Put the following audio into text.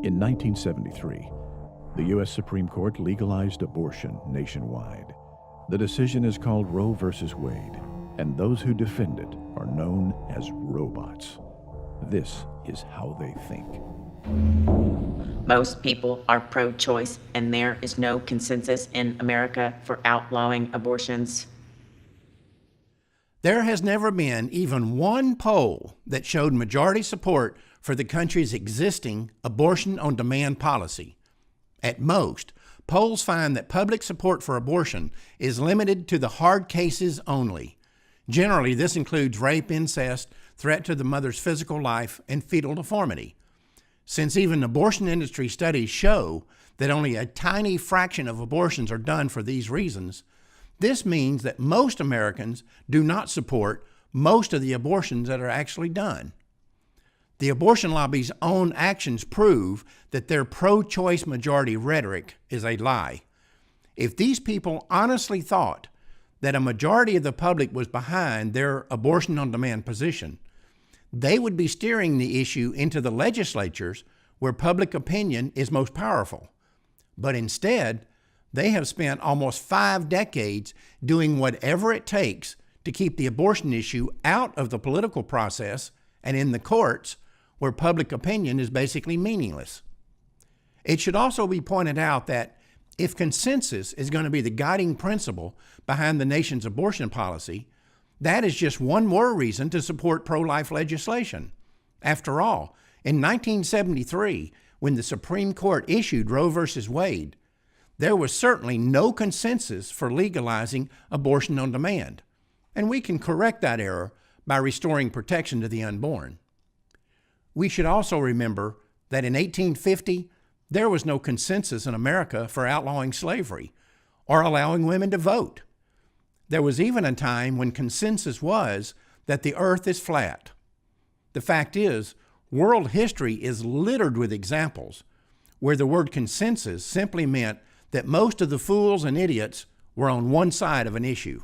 In 1973, the U.S. Supreme Court legalized abortion nationwide. The decision is called Roe v. Wade, and those who defend it are known as RoeBots. This is how they think. Most people are pro-choice, and there is no consensus in America for outlawing abortions. There has never been even one poll that showed majority support for the country's existing abortion-on-demand policy. At most, polls find that public support for abortion is limited to the hard cases only. Generally, this includes rape, incest, threat to the mother's physical life, and fetal deformity. Since even abortion industry studies show that only a tiny fraction of abortions are done for these reasons, this means that most Americans do not support most of the abortions that are actually done. The abortion lobby's own actions prove that their pro-choice majority rhetoric is a lie. If these people honestly thought that a majority of the public was behind their abortion-on-demand position, they would be steering the issue into the legislatures where public opinion is most powerful. But instead, they have spent almost 5 decades doing whatever it takes to keep the abortion issue out of the political process and in the courts, where public opinion is basically meaningless. It should also be pointed out that if consensus is going to be the guiding principle behind the nation's abortion policy, that is just one more reason to support pro-life legislation. After all, in 1973, when the Supreme Court issued Roe v. Wade, there was certainly no consensus for legalizing abortion on demand, and we can correct that error by restoring protection to the unborn. We should also remember that in 1850, there was no consensus in America for outlawing slavery or allowing women to vote. There was even a time when consensus was that the earth is flat. The fact is, world history is littered with examples where the word consensus simply meant that most of the fools and idiots were on one side of an issue.